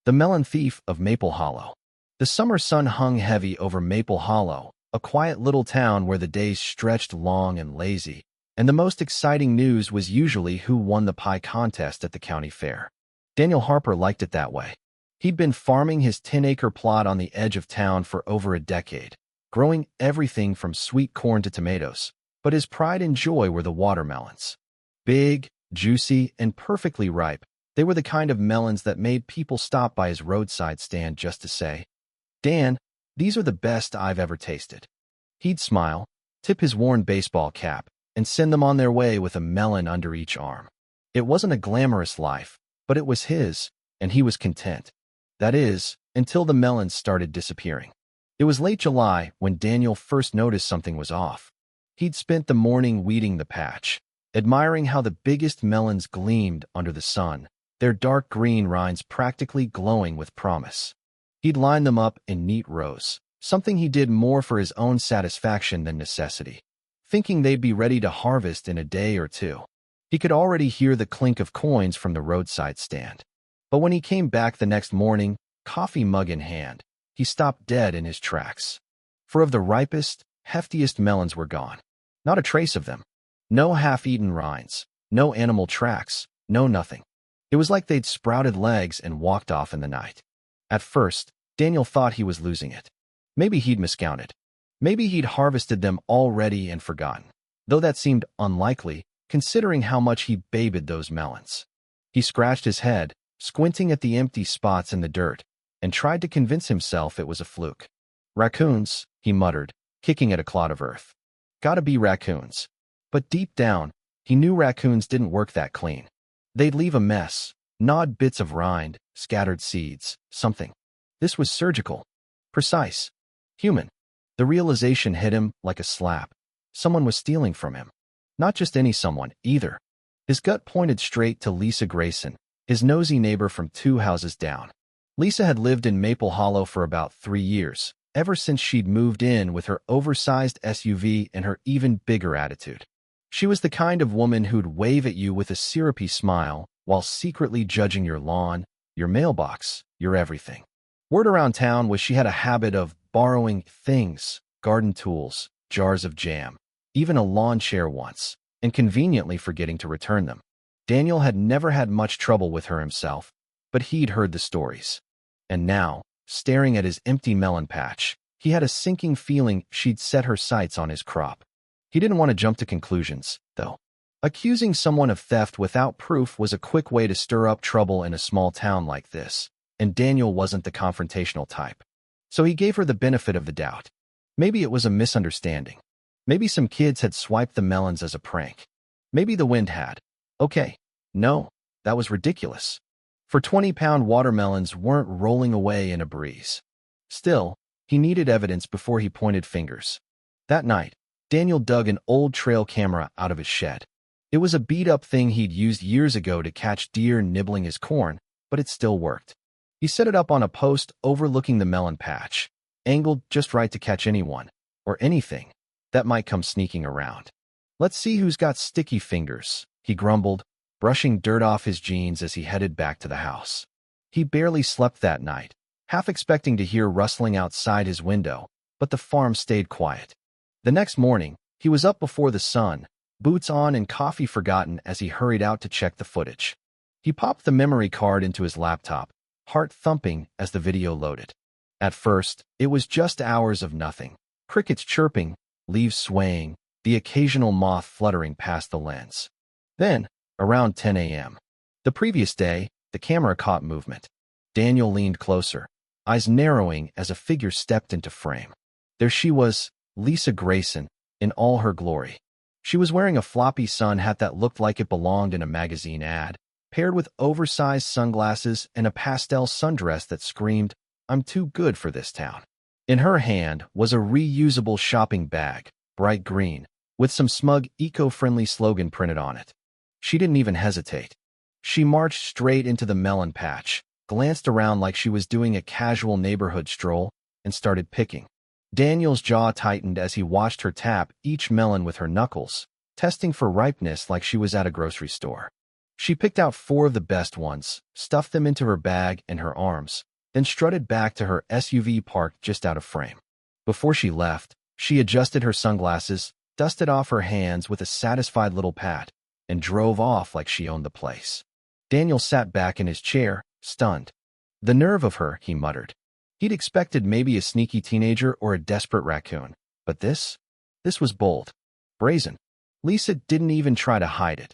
The Melon Thief of Maple Hollow. The summer sun hung heavy over Maple Hollow, a quiet little town where the days stretched long and lazy, and the most exciting news was usually who won the pie contest at the county fair. Daniel Harper liked it that way. He'd been farming his 10-acre plot on the edge of town for over a decade, growing everything from sweet corn to tomatoes, but his pride and joy were the watermelons. Big, juicy, and perfectly ripe, they were the kind of melons that made people stop by his roadside stand just to say, "Dan, these are the best I've ever tasted." He'd smile, tip his worn baseball cap, and send them on their way with a melon under each arm. It wasn't a glamorous life, but it was his, and he was content. That is, until the melons started disappearing. It was late July when Daniel first noticed something was off. He'd spent the morning weeding the patch, admiring how the biggest melons gleamed under the sun, their dark green rinds practically glowing with promise. He'd line them up in neat rows, something he did more for his own satisfaction than necessity, thinking they'd be ready to harvest in a day or two. He could already hear the clink of coins from the roadside stand. But when he came back the next morning, coffee mug in hand, he stopped dead in his tracks. For of the ripest, heftiest melons were gone. Not a trace of them. No half-eaten rinds, no animal tracks, no nothing. It was like they'd sprouted legs and walked off in the night. At first, Daniel thought he was losing it. Maybe he'd miscounted. Maybe he'd harvested them already and forgotten, though that seemed unlikely, considering how much he babied those melons. He scratched his head, squinting at the empty spots in the dirt, and tried to convince himself it was a fluke. "Raccoons," he muttered, kicking at a clod of earth. "Gotta be raccoons." But deep down, he knew raccoons didn't work that clean. They'd leave a mess, gnawed bits of rind, scattered seeds, something. This was surgical, precise, human. The realization hit him like a slap. Someone was stealing from him. Not just any someone, either. His gut pointed straight to Lisa Grayson, his nosy neighbor from 2 houses down. Lisa had lived in Maple Hollow for about 3 years, ever since she'd moved in with her oversized SUV and her even bigger attitude. She was the kind of woman who'd wave at you with a syrupy smile while secretly judging your lawn, your mailbox, your everything. Word around town was she had a habit of borrowing things, garden tools, jars of jam, even a lawn chair once, and conveniently forgetting to return them. Daniel had never had much trouble with her himself, but he'd heard the stories. And now, staring at his empty melon patch, he had a sinking feeling she'd set her sights on his crop. He didn't want to jump to conclusions, though. Accusing someone of theft without proof was a quick way to stir up trouble in a small town like this, and Daniel wasn't the confrontational type. So he gave her the benefit of the doubt. Maybe it was a misunderstanding. Maybe some kids had swiped the melons as a prank. Maybe the wind had. Okay, no, that was ridiculous. For 20-pound watermelons weren't rolling away in a breeze. Still, he needed evidence before he pointed fingers. That night, Daniel dug an old trail camera out of his shed. It was a beat-up thing he'd used years ago to catch deer nibbling his corn, but it still worked. He set it up on a post overlooking the melon patch, angled just right to catch anyone, or anything, that might come sneaking around. "Let's see who's got sticky fingers," he grumbled, brushing dirt off his jeans as he headed back to the house. He barely slept that night, half expecting to hear rustling outside his window, but the farm stayed quiet. The next morning, he was up before the sun, boots on and coffee forgotten as he hurried out to check the footage. He popped the memory card into his laptop, heart thumping as the video loaded. At first, it was just hours of nothing. Crickets chirping, leaves swaying, the occasional moth fluttering past the lens. Then, around 10 a.m. The previous day, the camera caught movement. Daniel leaned closer, eyes narrowing as a figure stepped into frame. There she was, Lisa Grayson, in all her glory. She was wearing a floppy sun hat that looked like it belonged in a magazine ad, paired with oversized sunglasses and a pastel sundress that screamed, "I'm too good for this town." In her hand was a reusable shopping bag, bright green, with some smug eco-friendly slogan printed on it. She didn't even hesitate. She marched straight into the melon patch, glanced around like she was doing a casual neighborhood stroll, and started picking. Daniel's jaw tightened as he watched her tap each melon with her knuckles, testing for ripeness like she was at a grocery store. She picked out 4 of the best ones, stuffed them into her bag and her arms, then strutted back to her SUV parked just out of frame. Before she left, she adjusted her sunglasses, dusted off her hands with a satisfied little pat, and drove off like she owned the place. Daniel sat back in his chair, stunned. The nerve of her, he muttered. He'd expected maybe a sneaky teenager or a desperate raccoon, but this was bold, brazen. Lisa didn't even try to hide it.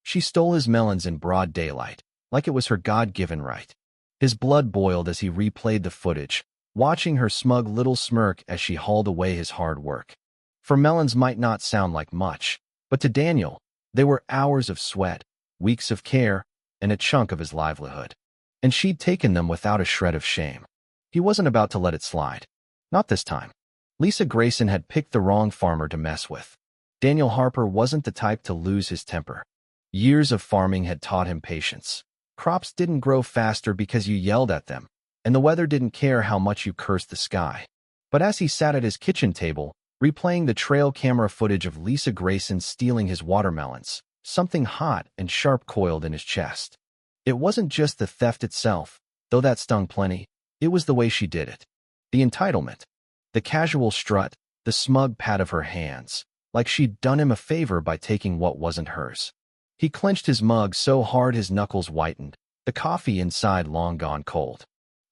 She stole his melons in broad daylight, like it was her God-given right. His blood boiled as he replayed the footage, watching her smug little smirk as she hauled away his hard work. For melons might not sound like much, but to Daniel, they were hours of sweat, weeks of care, and a chunk of his livelihood. And she'd taken them without a shred of shame. He wasn't about to let it slide. Not this time. Lisa Grayson had picked the wrong farmer to mess with. Daniel Harper wasn't the type to lose his temper. Years of farming had taught him patience. Crops didn't grow faster because you yelled at them, and the weather didn't care how much you cursed the sky. But as he sat at his kitchen table, replaying the trail camera footage of Lisa Grayson stealing his watermelons, something hot and sharp coiled in his chest. It wasn't just the theft itself, though that stung plenty. It was the way she did it. The entitlement. The casual strut, the smug pat of her hands, like she'd done him a favor by taking what wasn't hers. He clenched his mug so hard his knuckles whitened, the coffee inside long gone cold.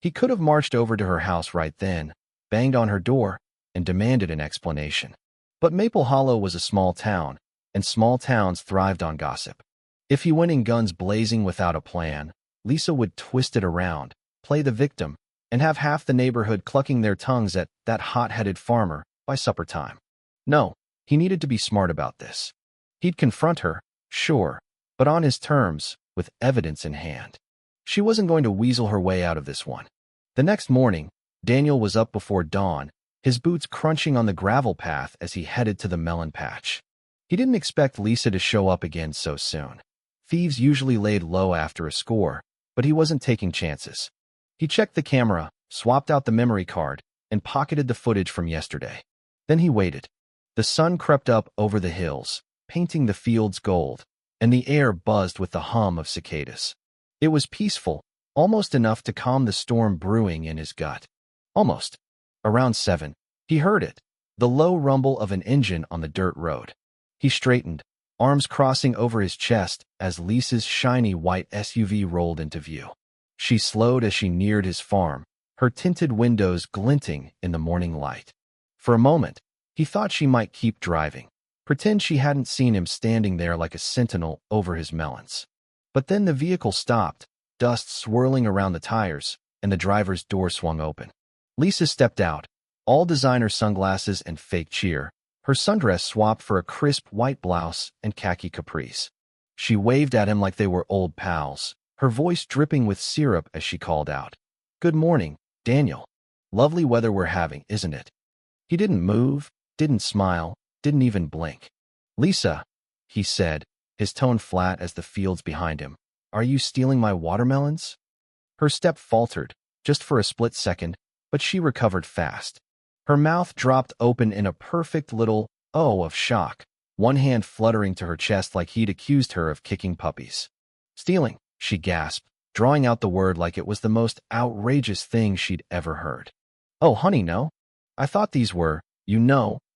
He could have marched over to her house right then, banged on her door, and demanded an explanation. But Maple Hollow was a small town, and small towns thrived on gossip. If he went in guns blazing without a plan, Lisa would twist it around, play the victim, and have half the neighborhood clucking their tongues at that hot-headed farmer by supper time. No, he needed to be smart about this. He'd confront her, sure, but on his terms, with evidence in hand. She wasn't going to weasel her way out of this one. The next morning, Daniel was up before dawn, his boots crunching on the gravel path as he headed to the melon patch. He didn't expect Lisa to show up again so soon. Thieves usually laid low after a score, but he wasn't taking chances. He checked the camera, swapped out the memory card, and pocketed the footage from yesterday. Then he waited. The sun crept up over the hills, painting the fields gold, and the air buzzed with the hum of cicadas. It was peaceful, almost enough to calm the storm brewing in his gut. Almost. Around 7, he heard it, the low rumble of an engine on the dirt road. He straightened, arms crossing over his chest as Lisa's shiny white SUV rolled into view. She slowed as she neared his farm, her tinted windows glinting in the morning light. For a moment, he thought she might keep driving, pretend she hadn't seen him standing there like a sentinel over his melons. But then the vehicle stopped, dust swirling around the tires, and the driver's door swung open. Lisa stepped out, all designer sunglasses and fake cheer, her sundress swapped for a crisp white blouse and khaki capris. She waved at him like they were old pals, her voice dripping with syrup as she called out, "Good morning, Daniel. Lovely weather we're having, isn't it?" He didn't move, didn't smile, didn't even blink. "Lisa," he said, his tone flat as the fields behind him, "are you stealing my watermelons?" Her step faltered, just for a split second, but she recovered fast. Her mouth dropped open in a perfect little "oh" of shock, one hand fluttering to her chest like he'd accused her of kicking puppies. "Stealing," she gasped, drawing out the word like it was the most outrageous thing she'd ever heard. "Oh, honey, no. I thought these were,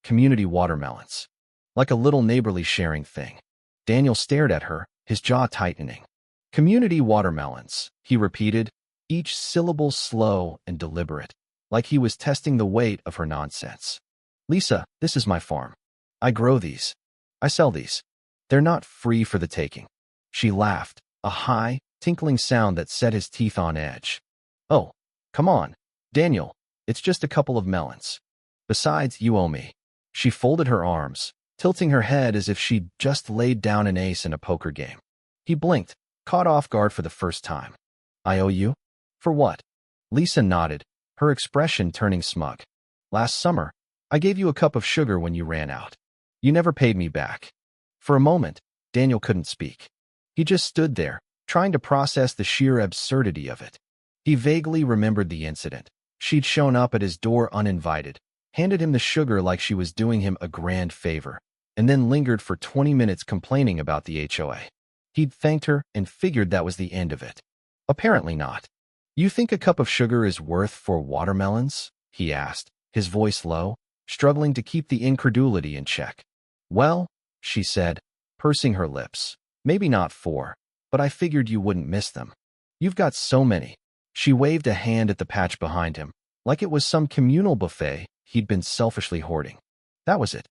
community watermelons. Like a little neighborly sharing thing." Daniel stared at her, his jaw tightening. "Community watermelons," he repeated, each syllable slow and deliberate, like he was testing the weight of her nonsense. "Lisa, this is my farm. I grow these. I sell these. They're not free for the taking." She laughed, a high, tinkling sound that set his teeth on edge. "Oh, come on, Daniel, it's just a couple of melons. Besides, you owe me." She folded her arms, tilting her head as if she'd just laid down an ace in a poker game. He blinked, caught off guard for the first time. "I owe you? For what?" Lisa nodded, her expression turning smug. "Last summer, I gave you a cup of sugar when you ran out. You never paid me back." For a moment, Daniel couldn't speak. He just stood there, trying to process the sheer absurdity of it. He vaguely remembered the incident. She'd shown up at his door uninvited, handed him the sugar like she was doing him a grand favor, and then lingered for 20 minutes complaining about the HOA. He'd thanked her and figured that was the end of it. Apparently not. "You think a cup of sugar is worth 4 watermelons?" he asked, his voice low, struggling to keep the incredulity in check. "Well," she said, pursing her lips, "maybe not 4, but I figured you wouldn't miss them. You've got so many." She waved a hand at the patch behind him, like it was some communal buffet he'd been selfishly hoarding. That was it.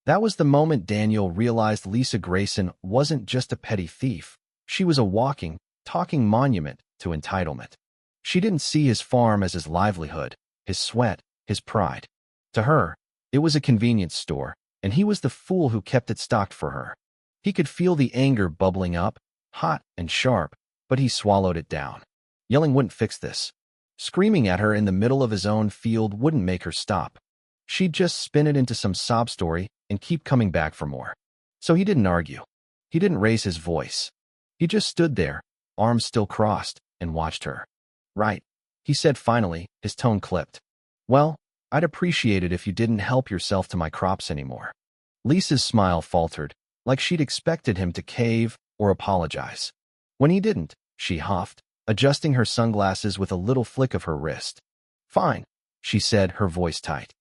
That was the moment Daniel realized Lisa Grayson wasn't just a petty thief. She was a walking, talking monument to entitlement. She didn't see his farm as his livelihood, his sweat, his pride. To her, it was a convenience store, and he was the fool who kept it stocked for her. He could feel the anger bubbling up, hot and sharp, but he swallowed it down. Yelling wouldn't fix this. Screaming at her in the middle of his own field wouldn't make her stop. She'd just spin it into some sob story and keep coming back for more. So he didn't argue. He didn't raise his voice. He just stood there, arms still crossed, and watched her. "Right," he said finally, his tone clipped. "Well, I'd appreciate it if you didn't help yourself to my crops anymore." Lisa's smile faltered, like she'd expected him to cave or apologize. When he didn't, she huffed, adjusting her sunglasses with a little flick of her wrist. "Fine," she said, her voice tight.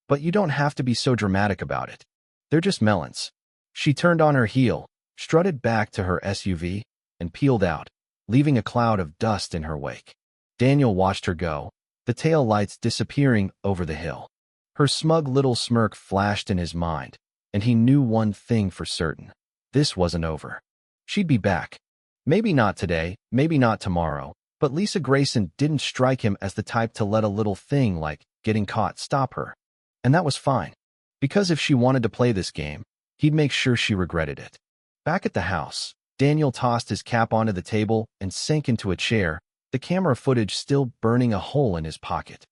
"But you don't have to be so dramatic about it. They're just melons." She turned on her heel, strutted back to her SUV, and peeled out, leaving a cloud of dust in her wake. Daniel watched her go, the tail lights disappearing over the hill. Her smug little smirk flashed in his mind, and he knew one thing for certain. This wasn't over. She'd be back. Maybe not today, maybe not tomorrow, but Lisa Grayson didn't strike him as the type to let a little thing like getting caught stop her. And that was fine. Because if she wanted to play this game, he'd make sure she regretted it. Back at the house, Daniel tossed his cap onto the table and sank into a chair, the camera footage still burning a hole in his pocket.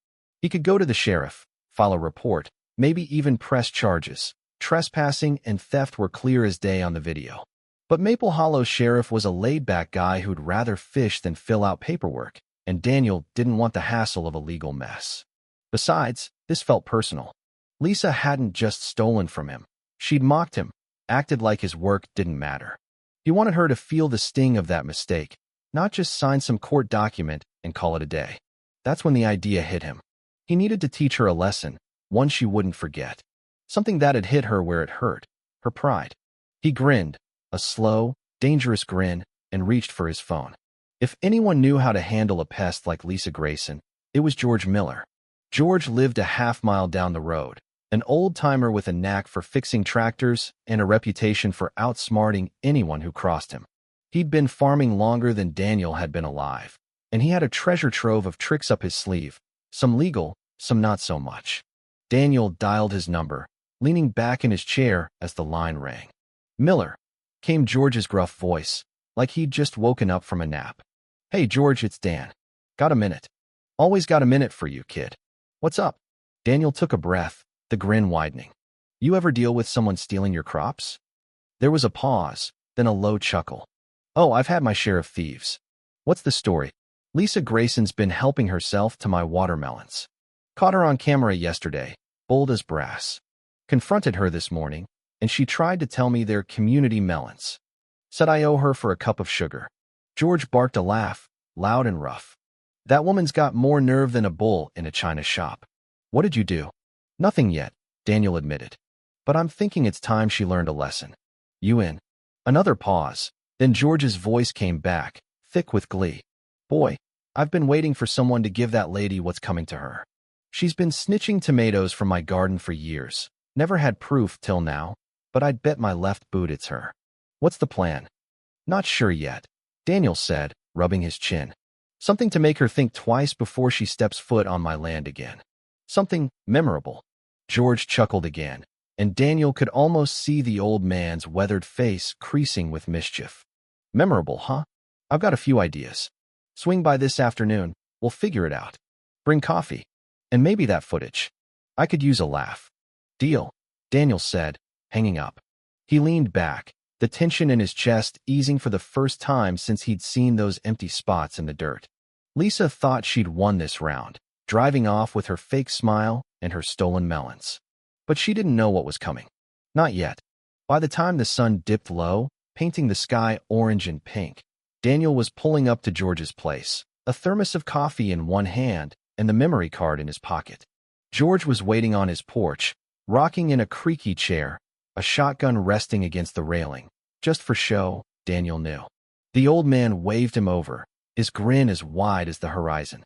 He could go to the sheriff, file a report, maybe even press charges. Trespassing and theft were clear as day on the video. But Maple Hollow sheriff was a laid-back guy who'd rather fish than fill out paperwork, and Daniel didn't want the hassle of a legal mess. Besides, this felt personal. Lisa hadn't just stolen from him. She'd mocked him, acted like his work didn't matter. He wanted her to feel the sting of that mistake, not just sign some court document and call it a day. That's when the idea hit him. He needed to teach her a lesson, one she wouldn't forget. Something that had hit her where it hurt, her pride. He grinned, a slow, dangerous grin, and reached for his phone. If anyone knew how to handle a pest like Lisa Grayson, it was George Miller. George lived a half-mile down the road, an old-timer with a knack for fixing tractors and a reputation for outsmarting anyone who crossed him. He'd been farming longer than Daniel had been alive, and he had a treasure trove of tricks up his sleeve, some legal, some not so much. Daniel dialed his number, leaning back in his chair as the line rang. "Miller," came George's gruff voice, like he'd just woken up from a nap. "Hey, George, it's Dan. Got a minute?" "Always got a minute for you, kid. What's up?" Daniel took a breath, the grin widening. "You ever deal with someone stealing your crops?" There was a pause, then a low chuckle. "Oh, I've had my share of thieves." "What's the story?" "Lisa Grayson's been helping herself to my watermelons. Caught her on camera yesterday, bold as brass. Confronted her this morning, and she tried to tell me they're community melons. Said I owe her for a cup of sugar." George barked a laugh, loud and rough. "That woman's got more nerve than a bull in a china shop." "What did you do?" "Nothing yet," Daniel admitted. "But I'm thinking it's time she learned a lesson." "You in?" Another pause, then George's voice came back, thick with glee. "Boy, I've been waiting for someone to give that lady what's coming to her. She's been snitching tomatoes from my garden for years. Never had proof till now, but I'd bet my left boot it's her." "What's the plan?" "Not sure yet," Daniel said, rubbing his chin. "Something to make her think twice before she steps foot on my land again. Something memorable." George chuckled again, and Daniel could almost see the old man's weathered face creasing with mischief. "Memorable, huh? I've got a few ideas. Swing by this afternoon, we'll figure it out. Bring coffee. And maybe that footage. I could use a laugh." "Deal," Daniel said, hanging up. He leaned back, the tension in his chest easing for the first time since he'd seen those empty spots in the dirt. Lisa thought she'd won this round, driving off with her fake smile and her stolen melons. But she didn't know what was coming. Not yet. By the time the sun dipped low, painting the sky orange and pink. Daniel was pulling up to George's place, a thermos of coffee in one hand and the memory card in his pocket. George was waiting on his porch, rocking in a creaky chair, a shotgun resting against the railing. Just for show, Daniel knew. The old man waved him over, his grin as wide as the horizon.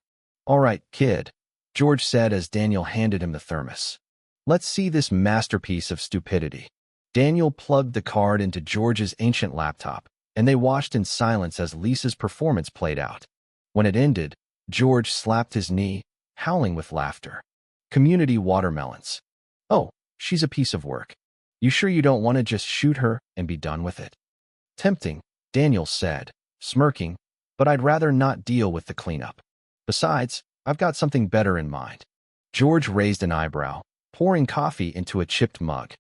"All right, kid," George said as Daniel handed him the thermos. "Let's see this masterpiece of stupidity." Daniel plugged the card into George's ancient laptop, and they watched in silence as Lisa's performance played out. When it ended, George slapped his knee, howling with laughter. Community watermelons. "Oh, she's a piece of work. You sure you don't want to just shoot her and be done with it?" "Tempting," Daniel said, smirking, "but I'd rather not deal with the cleanup. Besides, I've got something better in mind." George raised an eyebrow, pouring coffee into a chipped mug.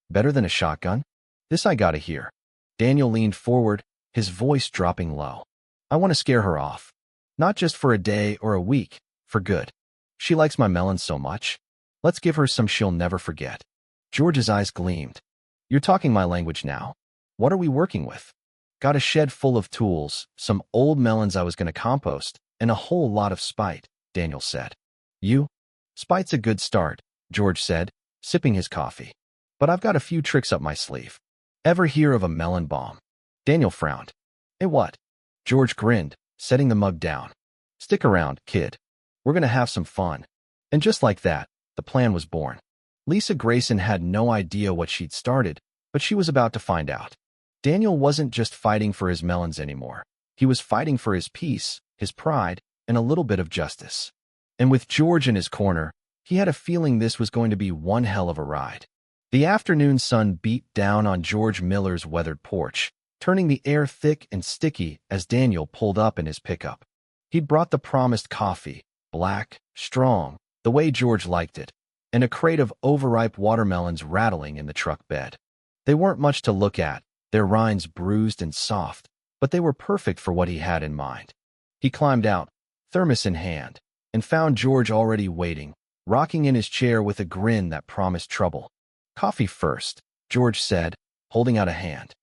"Better than a shotgun? This I gotta hear." Daniel leaned forward, his voice dropping low. "I want to scare her off. Not just for a day or a week, for good. She likes my melons so much. Let's give her some she'll never forget." George's eyes gleamed. "You're talking my language now. What are we working with?" "Got a shed full of tools, some old melons I was going to compost, and a whole lot of spite," Daniel said. "You? Spite's a good start," George said, sipping his coffee. "But I've got a few tricks up my sleeve. Ever hear of a melon bomb?" Daniel frowned. "Eh, what?" George grinned, setting the mug down. "Stick around, kid. We're going to have some fun." And just like that, the plan was born. Lisa Grayson had no idea what she'd started, but she was about to find out. Daniel wasn't just fighting for his melons anymore. He was fighting for his peace, his pride, and a little bit of justice. And with George in his corner, he had a feeling this was going to be one hell of a ride. The afternoon sun beat down on George Miller's weathered porch, turning the air thick and sticky as Daniel pulled up in his pickup. He'd brought the promised coffee, black, strong, the way George liked it, and a crate of overripe watermelons rattling in the truck bed. They weren't much to look at, their rinds bruised and soft, but they were perfect for what he had in mind. He climbed out, thermos in hand, and found George already waiting, rocking in his chair with a grin that promised trouble. "Coffee first," George said, holding out a hand.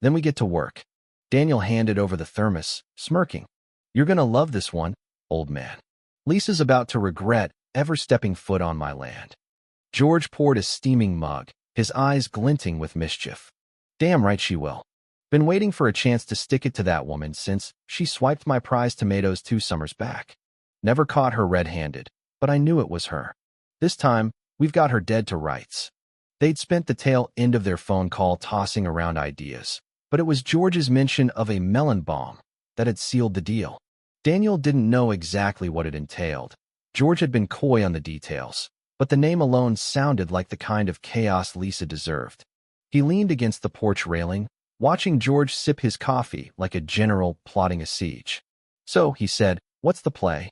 "Then we get to work." Daniel handed over the thermos, smirking. "You're gonna love this one, old man. Lisa's about to regret ever stepping foot on my land." George poured a steaming mug, his eyes glinting with mischief. "Damn right she will. Been waiting for a chance to stick it to that woman since she swiped my prize tomatoes 2 summers back. Never caught her red-handed, but I knew it was her. This time, we've got her dead to rights." They'd spent the tail end of their phone call tossing around ideas, but it was George's mention of a melon bomb that had sealed the deal. Daniel didn't know exactly what it entailed. George had been coy on the details, but the name alone sounded like the kind of chaos Lisa deserved. He leaned against the porch railing, watching George sip his coffee like a general plotting a siege. "So," he said, "what's the play?"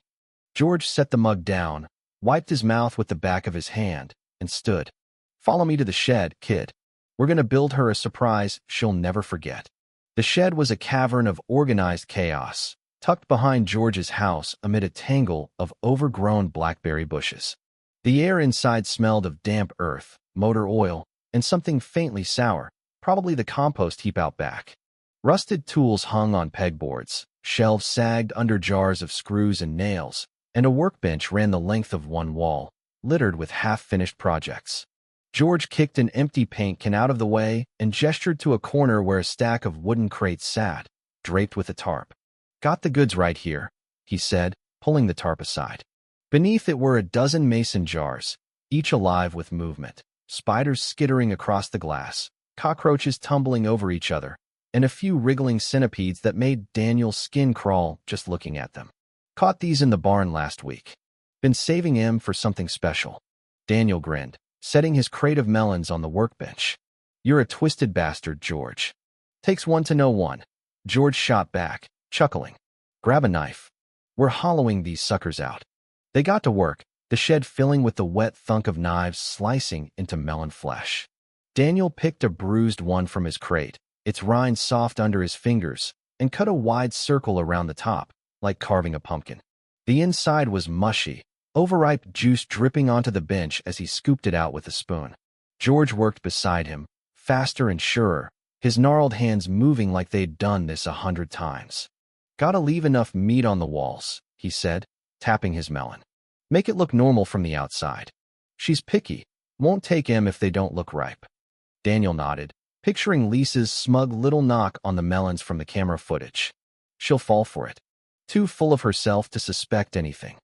George set the mug down, wiped his mouth with the back of his hand, and stood. "Follow me to the shed, kid. We're going to build her a surprise she'll never forget." The shed was a cavern of organized chaos, tucked behind George's house amid a tangle of overgrown blackberry bushes. The air inside smelled of damp earth, motor oil, and something faintly sour, probably the compost heap out back. Rusted tools hung on pegboards, shelves sagged under jars of screws and nails, and a workbench ran the length of one wall, littered with half-finished projects. George kicked an empty paint can out of the way and gestured to a corner where a stack of wooden crates sat, draped with a tarp. "Got the goods right here," he said, pulling the tarp aside. Beneath it were a dozen mason jars, each alive with movement, spiders skittering across the glass, cockroaches tumbling over each other, and a few wriggling centipedes that made Daniel's skin crawl just looking at them. "Caught these in the barn last week. Been saving them for something special." Daniel grinned, setting his crate of melons on the workbench. "You're a twisted bastard, George." "Takes one to know one." George shot back, chuckling. "Grab a knife. We're hollowing these suckers out." They got to work, the shed filling with the wet thunk of knives slicing into melon flesh. Daniel picked a bruised one from his crate, its rind soft under his fingers, and cut a wide circle around the top, like carving a pumpkin. The inside was mushy, overripe juice dripping onto the bench as he scooped it out with a spoon. George worked beside him, faster and surer, his gnarled hands moving like they'd done this 100 times. "Gotta leave enough meat on the walls," he said, tapping his melon. "Make it look normal from the outside. She's picky. Won't take 'em if they don't look ripe." Daniel nodded, picturing Lisa's smug little knock on the melons from the camera footage. "She'll fall for it. Too full of herself to suspect anything."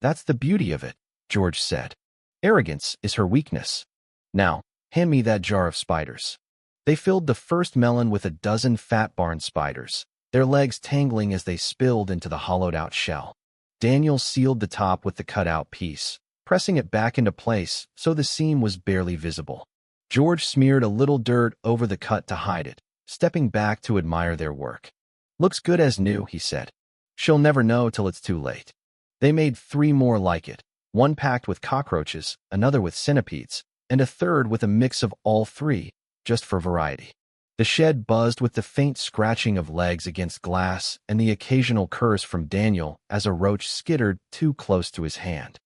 "That's the beauty of it," George said. "Arrogance is her weakness. Now, hand me that jar of spiders." They filled the first melon with a dozen fat barn spiders, their legs tangling as they spilled into the hollowed-out shell. Daniel sealed the top with the cut-out piece, pressing it back into place so the seam was barely visible. George smeared a little dirt over the cut to hide it, stepping back to admire their work. "Looks good as new," he said. "She'll never know till it's too late." They made 3 more like it, one packed with cockroaches, another with centipedes, and a third with a mix of all 3, just for variety. The shed buzzed with the faint scratching of legs against glass and the occasional curse from Daniel as a roach skittered too close to his hand.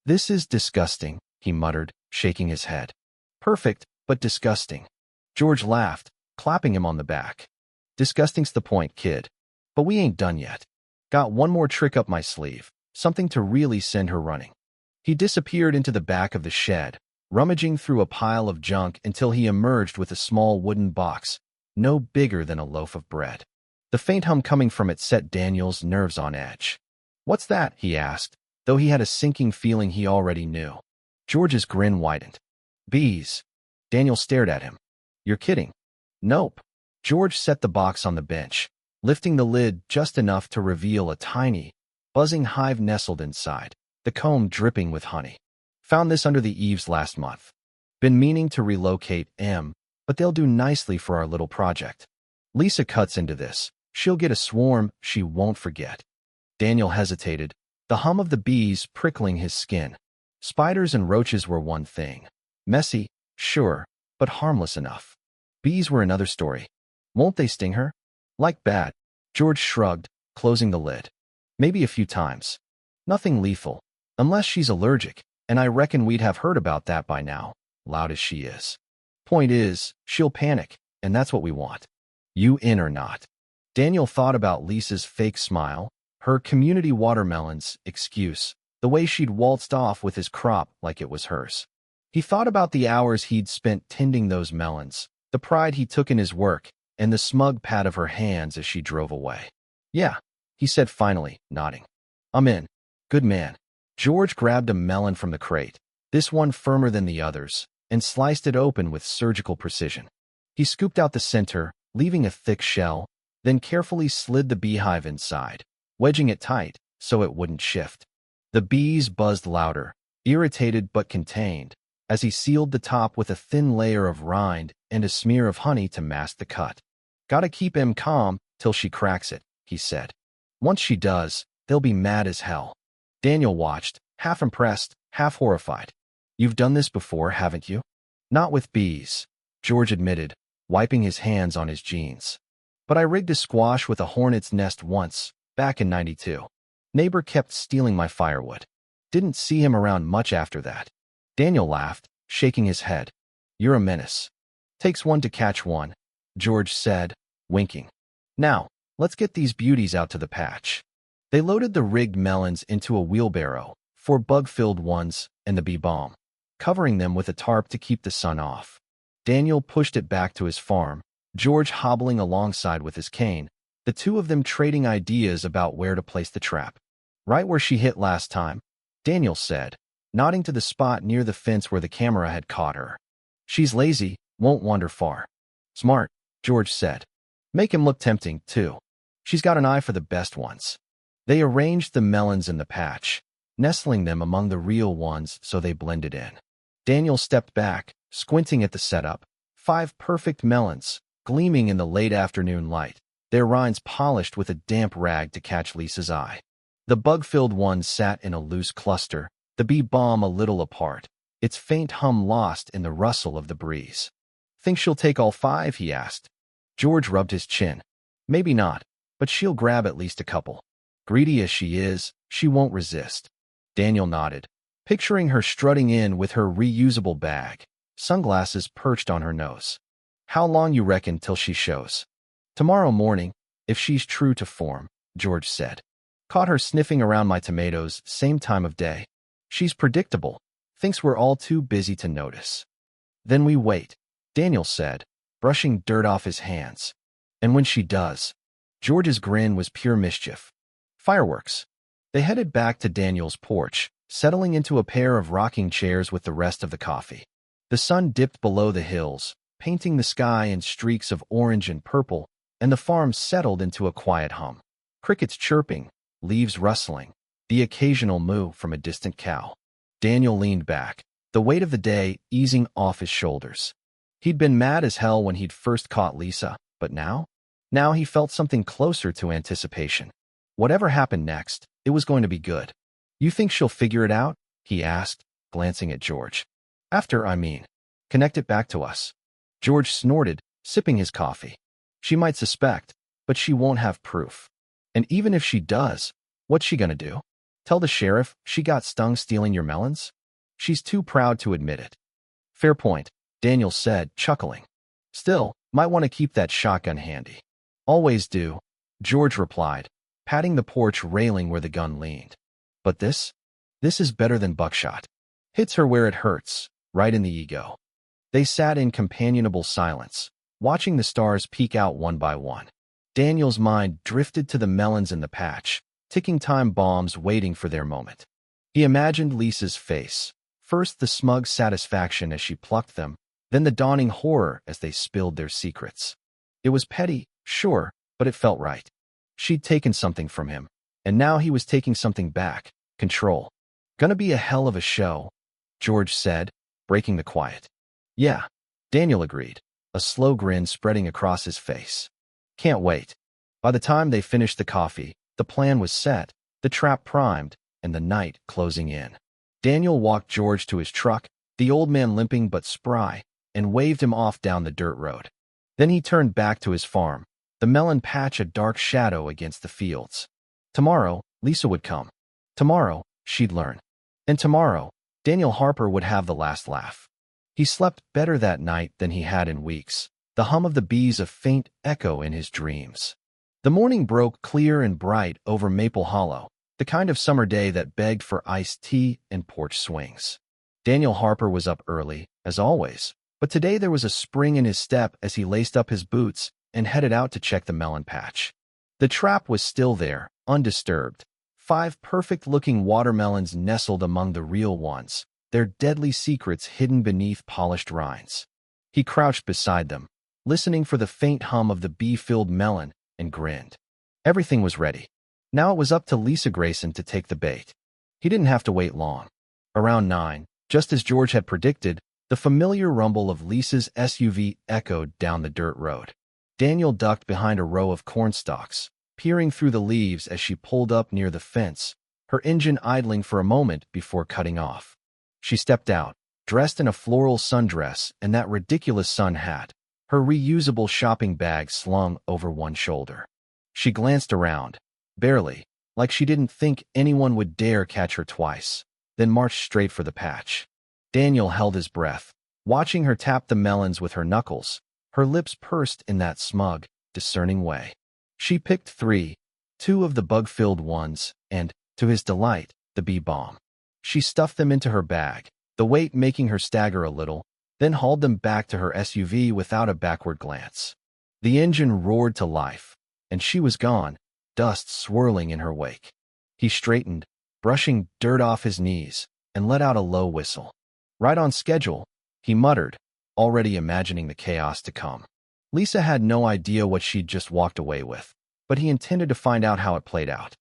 "This is disgusting," he muttered, shaking his head. "Perfect, but disgusting." George laughed, clapping him on the back. "Disgusting's the point, kid. But we ain't done yet. Got one more trick up my sleeve, something to really send her running." He disappeared into the back of the shed, rummaging through a pile of junk until he emerged with a small wooden box, no bigger than a loaf of bread. The faint hum coming from it set Daniel's nerves on edge. "What's that?" he asked, though he had a sinking feeling he already knew. George's grin widened. "Bees." Daniel stared at him. "You're kidding." "Nope." George set the box on the bench, lifting the lid just enough to reveal a tiny, buzzing hive nestled inside, the comb dripping with honey. "Found this under the eaves last month. Been meaning to relocate 'em, but they'll do nicely for our little project. Lisa cuts into this. She'll get a swarm she won't forget." Daniel hesitated, the hum of the bees prickling his skin. Spiders and roaches were one thing. Messy, sure, but harmless enough. Bees were another story. "Won't they sting her?" "Like bad." George shrugged, closing the lid. "Maybe a few times. Nothing lethal, unless she's allergic, and I reckon we'd have heard about that by now, loud as she is. Point is, she'll panic, and that's what we want. You in or not?" Daniel thought about Lisa's fake smile, her community watermelons excuse, the way she'd waltzed off with his crop like it was hers. He thought about the hours he'd spent tending those melons, the pride he took in his work, and the smug pat of her hands as she drove away. "Yeah," he said finally, nodding. "I'm in. Good man." George grabbed a melon from the crate, this one firmer than the others, and sliced it open with surgical precision. He scooped out the center, leaving a thick shell, then carefully slid the beehive inside, wedging it tight so it wouldn't shift. The bees buzzed louder, irritated but contained, as he sealed the top with a thin layer of rind and a smear of honey to mask the cut. "Gotta keep 'em calm till she cracks it," he said. "Once she does, they'll be mad as hell." Daniel watched, half impressed, half horrified. "You've done this before, haven't you?" "Not with bees," George admitted, wiping his hands on his jeans. "But I rigged a squash with a hornet's nest once, back in '92. Neighbor kept stealing my firewood. Didn't see him around much after that." Daniel laughed, shaking his head. "You're a menace. Takes one to catch one," George said, winking. "Now, let's get these beauties out to the patch." They loaded the rigged melons into a wheelbarrow, 4 bug-filled ones, and the bee balm, covering them with a tarp to keep the sun off. Daniel pushed it back to his farm, George hobbling alongside with his cane, the two of them trading ideas about where to place the trap. "Right where she hit last time," Daniel said, nodding to the spot near the fence where the camera had caught her. "She's lazy, won't wander far." "Smart," George said. "Make him look tempting, too. She's got an eye for the best ones." They arranged the melons in the patch, nestling them among the real ones so they blended in. Daniel stepped back, squinting at the setup. 5 perfect melons, gleaming in the late afternoon light, their rinds polished with a damp rag to catch Lisa's eye. The bug-filled ones sat in a loose cluster, the bee balm a little apart, its faint hum lost in the rustle of the breeze. "Think she'll take all 5?" he asked. George rubbed his chin. "Maybe not, but she'll grab at least a couple. Greedy as she is, she won't resist." Daniel nodded, picturing her strutting in with her reusable bag, sunglasses perched on her nose. How long you reckon till she shows? Tomorrow morning, if she's true to form, George said. Caught her sniffing around my tomatoes, same time of day. She's predictable, thinks we're all too busy to notice. Then we wait, Daniel said, brushing dirt off his hands. And when she does, George's grin was pure mischief. Fireworks. They headed back to Daniel's porch, settling into a pair of rocking chairs with the rest of the coffee. The sun dipped below the hills, painting the sky in streaks of orange and purple, and the farm settled into a quiet hum. Crickets chirping, leaves rustling, the occasional moo from a distant cow. Daniel leaned back, the weight of the day easing off his shoulders. He'd been mad as hell when he'd first caught Lisa, but now? Now he felt something closer to anticipation. Whatever happened next, it was going to be good. You think she'll figure it out? He asked, glancing at George. After, I mean. Connect it back to us. George snorted, sipping his coffee. She might suspect, but she won't have proof. And even if she does, what's she gonna do? Tell the sheriff she got stung stealing your melons? She's too proud to admit it. Fair point, Daniel said, chuckling. Still, might want to keep that shotgun handy. Always do, George replied, patting the porch railing where the gun leaned. But this is better than buckshot. Hits her where it hurts, right in the ego. They sat in companionable silence, watching the stars peek out one by one. Daniel's mind drifted to the melons in the patch, ticking time bombs waiting for their moment. He imagined Lisa's face, first the smug satisfaction as she plucked them, then the dawning horror as they spilled their secrets. It was petty, sure, but it felt right. She'd taken something from him, and now he was taking something back, control. Gonna be a hell of a show, George said, breaking the quiet. Yeah, Daniel agreed, a slow grin spreading across his face. Can't wait. By the time they finished the coffee, the plan was set, the trap primed, and the night closing in. Daniel walked George to his truck, the old man limping but spry, and waved him off down the dirt road. Then he turned back to his farm, the melon patch a dark shadow against the fields. Tomorrow, Lisa would come. Tomorrow, she'd learn. And tomorrow, Daniel Harper would have the last laugh. He slept better that night than he had in weeks, the hum of the bees a faint echo in his dreams. The morning broke clear and bright over Maple Hollow, the kind of summer day that begged for iced tea and porch swings. Daniel Harper was up early, as always, but today there was a spring in his step as he laced up his boots and headed out to check the melon patch. The trap was still there, undisturbed. 5 perfect-looking watermelons nestled among the real ones, their deadly secrets hidden beneath polished rinds. He crouched beside them, listening for the faint hum of the bee-filled melon, and grinned. Everything was ready. Now it was up to Lisa Grayson to take the bait. He didn't have to wait long. Around 9, just as George had predicted, the familiar rumble of Lisa's SUV echoed down the dirt road. Daniel ducked behind a row of cornstalks, peering through the leaves as she pulled up near the fence, her engine idling for a moment before cutting off. She stepped out, dressed in a floral sundress and that ridiculous sun hat, her reusable shopping bag slung over one shoulder. She glanced around, barely, like she didn't think anyone would dare catch her twice, then marched straight for the patch. Daniel held his breath, watching her tap the melons with her knuckles, her lips pursed in that smug, discerning way. She picked 3, 2 of the bug-filled ones, and, to his delight, the bee balm. She stuffed them into her bag, the weight making her stagger a little, then hauled them back to her SUV without a backward glance. The engine roared to life, and she was gone, dust swirling in her wake. He straightened, brushing dirt off his knees, and let out a low whistle. Right on schedule, he muttered, already imagining the chaos to come. Lisa had no idea what she'd just walked away with, but he intended to find out how it played out.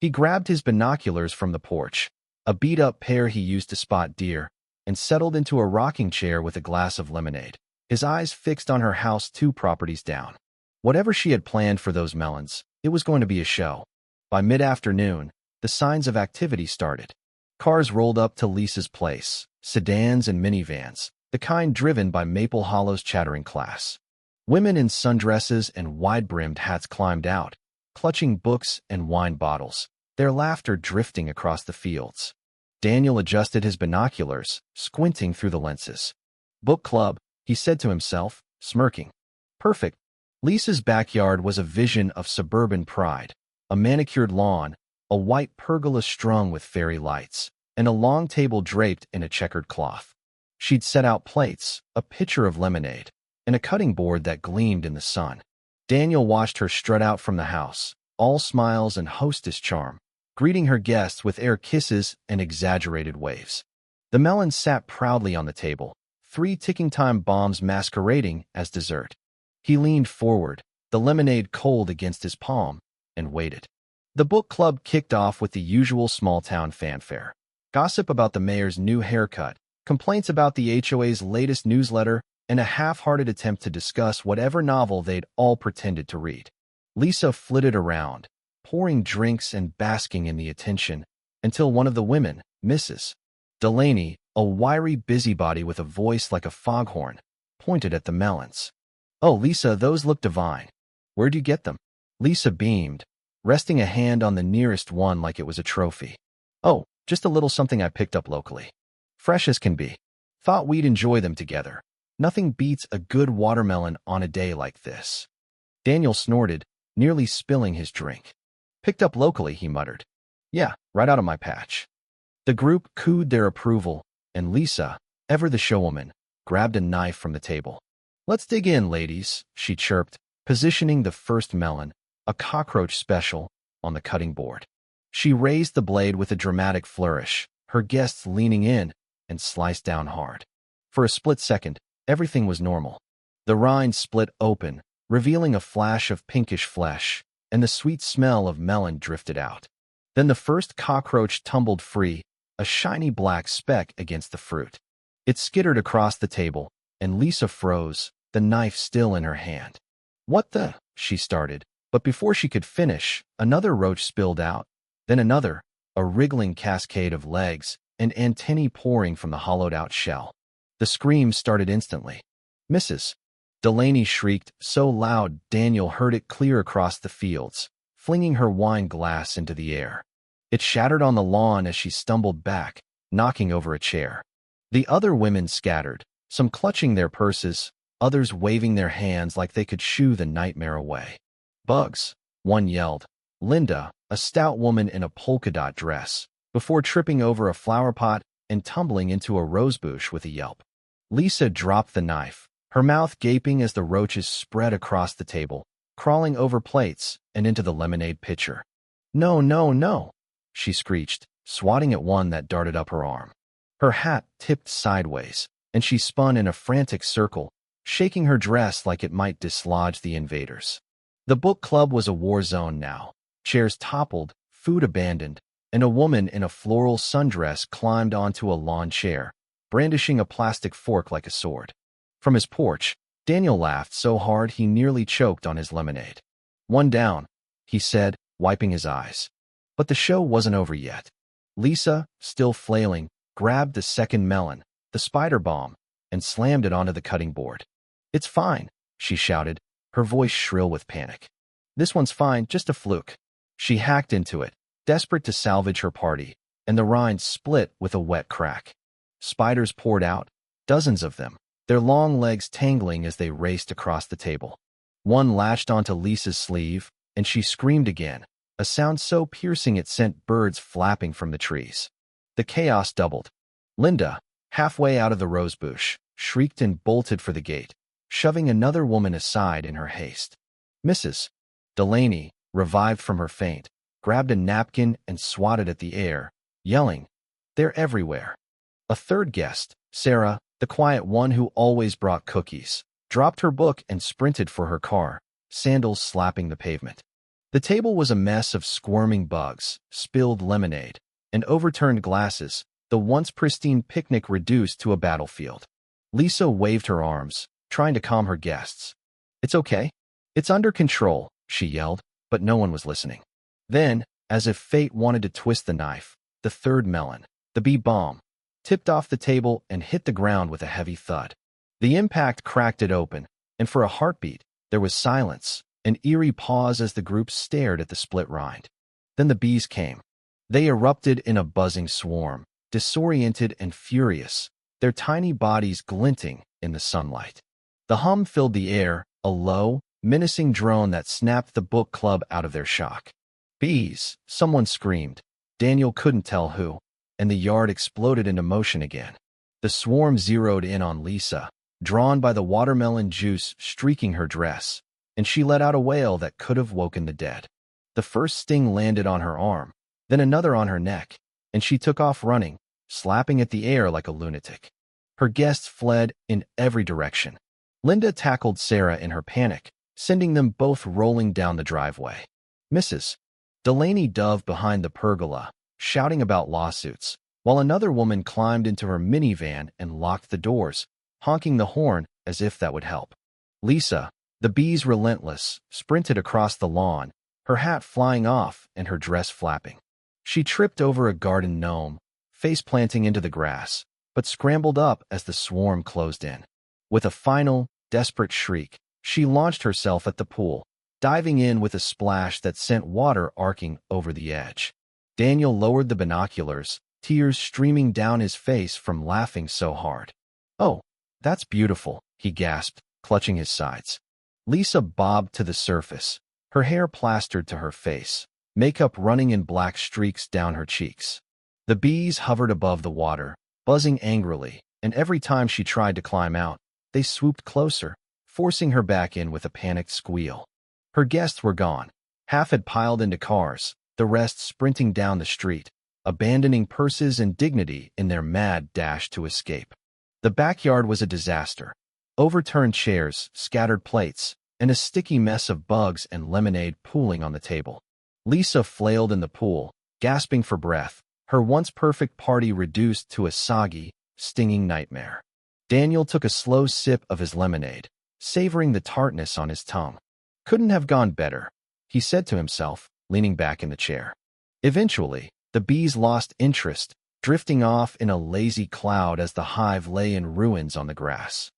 He grabbed his binoculars from the porch, a beat-up pair he used to spot deer, and settled into a rocking chair with a glass of lemonade, his eyes fixed on her house 2 properties down. Whatever she had planned for those melons, it was going to be a show. By mid-afternoon, the signs of activity started. Cars rolled up to Lisa's place, sedans and minivans, the kind driven by Maple Hollow's chattering class. Women in sundresses and wide-brimmed hats climbed out, clutching books and wine bottles, their laughter drifting across the fields. Daniel adjusted his binoculars, squinting through the lenses. Book club, he said to himself, smirking. Perfect. Lisa's backyard was a vision of suburban pride. A manicured lawn, a white pergola strung with fairy lights, and a long table draped in a checkered cloth. She'd set out plates, a pitcher of lemonade, and a cutting board that gleamed in the sun. Daniel watched her strut out from the house, all smiles and hostess charm, greeting her guests with air kisses and exaggerated waves. The melon sat proudly on the table, 3 ticking time bombs masquerading as dessert. He leaned forward, the lemonade cold against his palm, and waited. The book club kicked off with the usual small-town fanfare. Gossip about the mayor's new haircut, complaints about the HOA's latest newsletter, and a half-hearted attempt to discuss whatever novel they'd all pretended to read. Lisa flitted around, pouring drinks and basking in the attention, until one of the women, Mrs. Delaney, a wiry busybody with a voice like a foghorn, pointed at the melons. "Oh, Lisa, those look divine. Where'd you get them?" Lisa beamed, resting a hand on the nearest one like it was a trophy. "Oh, just a little something I picked up locally. Fresh as can be. Thought we'd enjoy them together. Nothing beats a good watermelon on a day like this." Daniel snorted, nearly spilling his drink. "Picked up locally," he muttered. "Yeah, right out of my patch." The group cooed their approval, and Lisa, ever the showwoman, grabbed a knife from the table. "Let's dig in, ladies," she chirped, positioning the first melon, a cockroach special, on the cutting board. She raised the blade with a dramatic flourish, her guests leaning in, and sliced down hard. For a split second, everything was normal. The rind split open, revealing a flash of pinkish flesh, and the sweet smell of melon drifted out. Then the first cockroach tumbled free, a shiny black speck against the fruit. It skittered across the table, and Lisa froze, the knife still in her hand. "What the?" she started, but before she could finish, another roach spilled out, then another, a wriggling cascade of legs and antennae pouring from the hollowed-out shell. The screams started instantly. "Mrs. Delaney shrieked so loud Daniel heard it clear across the fields, flinging her wine glass into the air. It shattered on the lawn as she stumbled back, knocking over a chair. The other women scattered, some clutching their purses, others waving their hands like they could shoo the nightmare away. "Bugs," one yelled. Linda, a stout woman in a polka-dot dress, before tripping over a flower pot and tumbling into a rosebush with a yelp. Lisa dropped the knife, her mouth gaping as the roaches spread across the table, crawling over plates and into the lemonade pitcher. "No, no, no," she screeched, swatting at one that darted up her arm. Her hat tipped sideways, and she spun in a frantic circle, shaking her dress like it might dislodge the invaders. The book club was a war zone now. Chairs toppled, food abandoned, and a woman in a floral sundress climbed onto a lawn chair, brandishing a plastic fork like a sword. From his porch, Daniel laughed so hard he nearly choked on his lemonade. "One down," he said, wiping his eyes. But the show wasn't over yet. Lisa, still flailing, grabbed the second melon, the spider bomb, and slammed it onto the cutting board. "It's fine," she shouted, her voice shrill with panic. "This one's fine, just a fluke." She hacked into it, desperate to salvage her party, and the rind split with a wet crack. Spiders poured out, dozens of them, their long legs tangling as they raced across the table. One latched onto Lisa's sleeve, and she screamed again, a sound so piercing it sent birds flapping from the trees. The chaos doubled. Linda, halfway out of the rosebush, shrieked and bolted for the gate, shoving another woman aside in her haste. Mrs. Delaney, revived from her faint, grabbed a napkin and swatted at the air, yelling, "They're everywhere." A third guest, Sarah, the quiet one who always brought cookies, dropped her book and sprinted for her car, sandals slapping the pavement. The table was a mess of squirming bugs, spilled lemonade, and overturned glasses, the once pristine picnic reduced to a battlefield. Lisa waved her arms, trying to calm her guests. "It's okay. It's under control," she yelled, but no one was listening. Then, as if fate wanted to twist the knife, the third melon, the bee bomb, tipped off the table and hit the ground with a heavy thud. The impact cracked it open, and for a heartbeat, there was silence, an eerie pause as the group stared at the split rind. Then the bees came. They erupted in a buzzing swarm, disoriented and furious, their tiny bodies glinting in the sunlight. The hum filled the air, a low, menacing drone that snapped the book club out of their shock. "Bees!" someone screamed. Daniel couldn't tell who, and the yard exploded into motion again. The swarm zeroed in on Lisa, drawn by the watermelon juice streaking her dress, and she let out a wail that could have woken the dead. The first sting landed on her arm, then another on her neck, and she took off running, slapping at the air like a lunatic. Her guests fled in every direction. Linda tackled Sarah in her panic, sending them both rolling down the driveway. Mrs. Delaney dove behind the pergola, shouting about lawsuits, while another woman climbed into her minivan and locked the doors, honking the horn as if that would help. Lisa, the bees relentless, sprinted across the lawn, her hat flying off and her dress flapping. She tripped over a garden gnome, face planting into the grass, but scrambled up as the swarm closed in. With a final, desperate shriek, she launched herself at the pool, diving in with a splash that sent water arcing over the edge. Daniel lowered the binoculars, tears streaming down his face from laughing so hard. "Oh, that's beautiful," he gasped, clutching his sides. Lisa bobbed to the surface, her hair plastered to her face, makeup running in black streaks down her cheeks. The bees hovered above the water, buzzing angrily, and every time she tried to climb out, they swooped closer, forcing her back in with a panicked squeal. Her guests were gone. Half had piled into cars, the rest sprinting down the street, abandoning purses and dignity in their mad dash to escape. The backyard was a disaster. Overturned chairs, scattered plates, and a sticky mess of bugs and lemonade pooling on the table. Lisa flailed in the pool, gasping for breath, her once perfect party reduced to a soggy, stinging nightmare. Daniel took a slow sip of his lemonade, savoring the tartness on his tongue. "Couldn't have gone better," he said to himself, leaning back in the chair. Eventually, the bees lost interest, drifting off in a lazy cloud as the hive lay in ruins on the grass.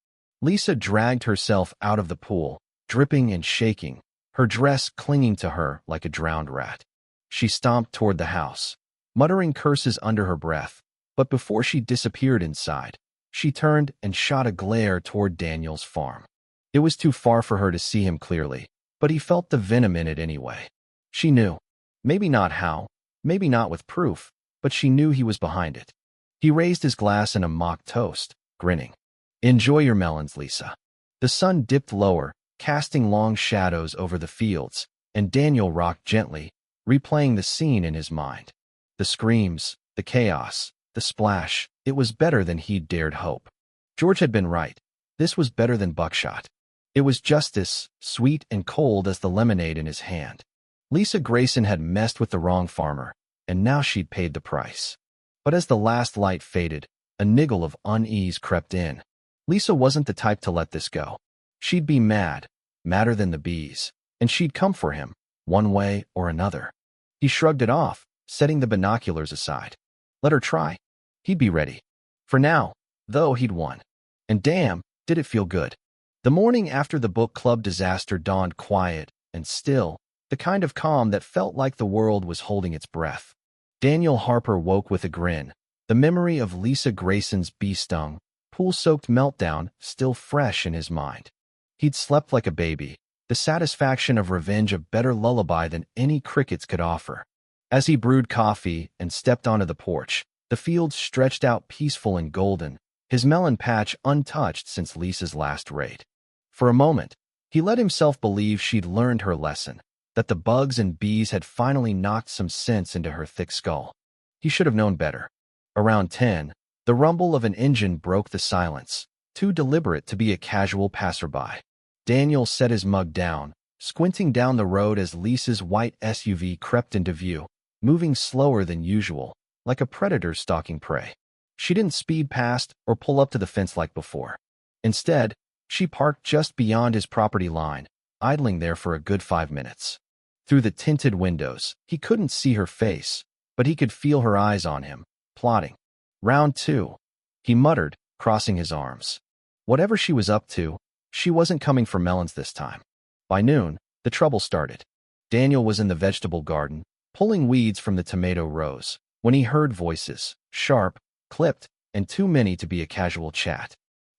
Lisa dragged herself out of the pool, dripping and shaking, her dress clinging to her like a drowned rat. She stomped toward the house, muttering curses under her breath, but before she disappeared inside, she turned and shot a glare toward Daniel's farm. It was too far for her to see him clearly, but he felt the venom in it anyway. She knew. Maybe not how, maybe not with proof, but she knew he was behind it. He raised his glass in a mock toast, grinning. "Enjoy your melons, Lisa." The sun dipped lower, casting long shadows over the fields, and Daniel rocked gently, replaying the scene in his mind. The screams, the chaos, the splash, it was better than he'd dared hope. George had been right. This was better than buckshot. It was justice, sweet and cold as the lemonade in his hand. Lisa Grayson had messed with the wrong farmer, and now she'd paid the price. But as the last light faded, a niggle of unease crept in. Lisa wasn't the type to let this go. She'd be mad, madder than the bees, and she'd come for him, one way or another. He shrugged it off, setting the binoculars aside. Let her try. He'd be ready. For now, though, he'd won. And damn, did it feel good. The morning after the book club disaster dawned quiet and still, the kind of calm that felt like the world was holding its breath. Daniel Harper woke with a grin, the memory of Lisa Grayson's bee-stung, pool-soaked meltdown still fresh in his mind. He'd slept like a baby, the satisfaction of revenge a better lullaby than any crickets could offer. As he brewed coffee and stepped onto the porch, the fields stretched out peaceful and golden, his melon patch untouched since Lisa's last raid. For a moment, he let himself believe she'd learned her lesson, that the bugs and bees had finally knocked some sense into her thick skull. He should have known better. Around 10, the rumble of an engine broke the silence, too deliberate to be a casual passerby. Daniel set his mug down, squinting down the road as Lisa's white SUV crept into view, moving slower than usual, like a predator stalking prey. She didn't speed past or pull up to the fence like before. Instead, she parked just beyond his property line, idling there for a good 5 minutes. Through the tinted windows, he couldn't see her face, but he could feel her eyes on him, plotting. "Round 2, he muttered, crossing his arms. Whatever she was up to, she wasn't coming for melons this time. By noon, the trouble started. Daniel was in the vegetable garden, pulling weeds from the tomato rows, when he heard voices, sharp, clipped, and too many to be a casual chat.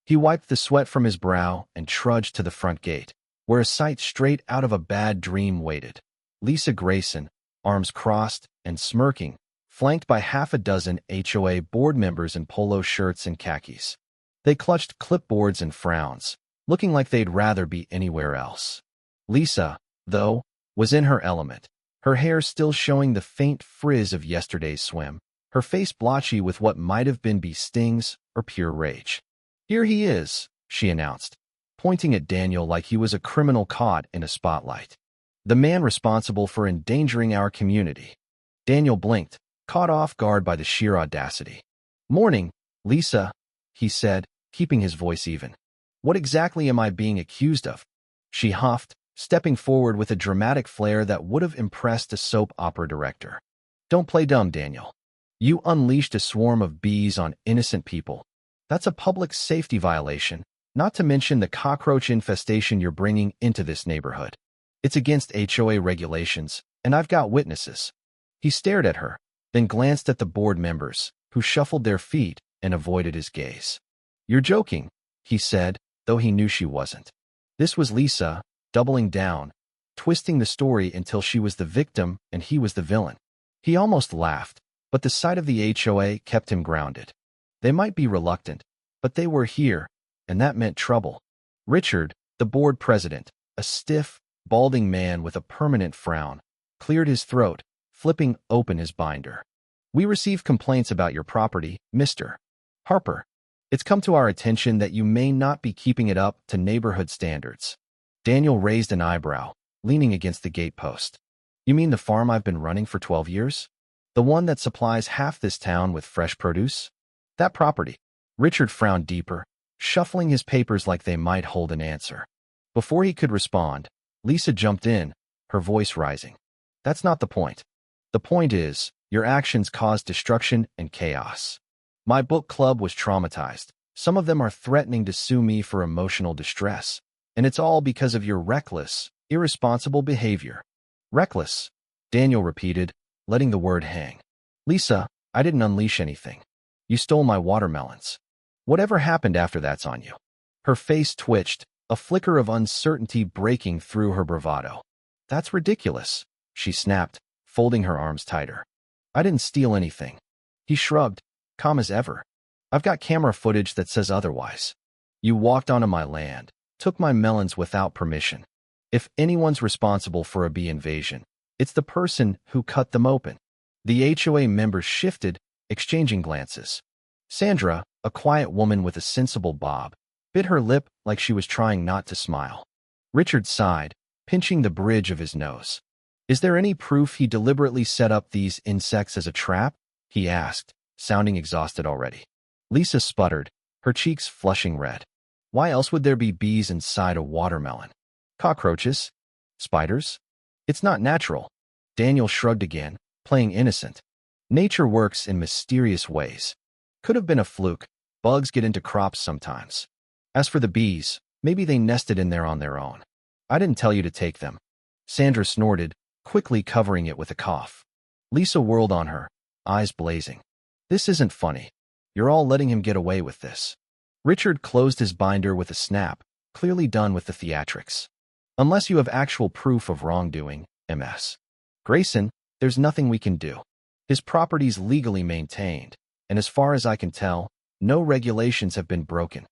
He wiped the sweat from his brow and trudged to the front gate, where a sight straight out of a bad dream waited. Lisa Grayson, arms crossed and smirking, flanked by half a dozen HOA board members in polo shirts and khakis. They clutched clipboards and frowns, looking like they'd rather be anywhere else. Lisa, though, was in her element, her hair still showing the faint frizz of yesterday's swim, her face blotchy with what might have been bee stings or pure rage. "Here he is," she announced, pointing at Daniel like he was a criminal caught in a spotlight. "The man responsible for endangering our community." Daniel blinked, caught off guard by the sheer audacity. "Morning, Lisa," he said, keeping his voice even. "What exactly am I being accused of?" She huffed, stepping forward with a dramatic flair that would have impressed a soap opera director. "Don't play dumb, Daniel. You unleashed a swarm of bees on innocent people. That's a public safety violation, not to mention the cockroach infestation you're bringing into this neighborhood. It's against HOA regulations, and I've got witnesses." He stared at her, then glanced at the board members, who shuffled their feet and avoided his gaze. "You're joking," he said, though he knew she wasn't. This was Lisa, doubling down, twisting the story until she was the victim and he was the villain. He almost laughed, but the sight of the HOA kept him grounded. They might be reluctant, but they were here, and that meant trouble. Richard, the board president, a stiff, balding man with a permanent frown, cleared his throat, flipping open his binder. "We received complaints about your property, Mr. Harper. It's come to our attention that you may not be keeping it up to neighborhood standards." Daniel raised an eyebrow, leaning against the gatepost. "You mean the farm I've been running for 12 years? The one that supplies half this town with fresh produce? That property?" Richard frowned deeper, shuffling his papers like they might hold an answer. Before he could respond, Lisa jumped in, her voice rising. "That's not the point. The point is, your actions caused destruction and chaos. My book club was traumatized. Some of them are threatening to sue me for emotional distress. And it's all because of your reckless, irresponsible behavior." "Reckless," Daniel repeated, letting the word hang. "Lisa, I didn't unleash anything. You stole my watermelons. Whatever happened after that's on you." Her face twitched, a flicker of uncertainty breaking through her bravado. "That's ridiculous," she snapped, folding her arms tighter. "I didn't steal anything." He shrugged, calm as ever. "I've got camera footage that says otherwise. You walked onto my land, took my melons without permission. If anyone's responsible for a bee invasion, it's the person who cut them open." The HOA members shifted, exchanging glances. Sandra, a quiet woman with a sensible bob, bit her lip like she was trying not to smile. Richard sighed, pinching the bridge of his nose. "Is there any proof he deliberately set up these insects as a trap?" he asked, sounding exhausted already. Lisa sputtered, her cheeks flushing red. "Why else would there be bees inside a watermelon? Cockroaches? Spiders? It's not natural." Daniel shrugged again, playing innocent. "Nature works in mysterious ways. Could have been a fluke. Bugs get into crops sometimes. As for the bees, maybe they nested in there on their own. I didn't tell you to take them." Sandra snorted, quickly covering it with a cough. Lisa whirled on her, eyes blazing. "This isn't funny. You're all letting him get away with this." Richard closed his binder with a snap, clearly done with the theatrics. "Unless you have actual proof of wrongdoing, Ms. Grayson, there's nothing we can do. His property's legally maintained, and as far as I can tell, no regulations have been broken."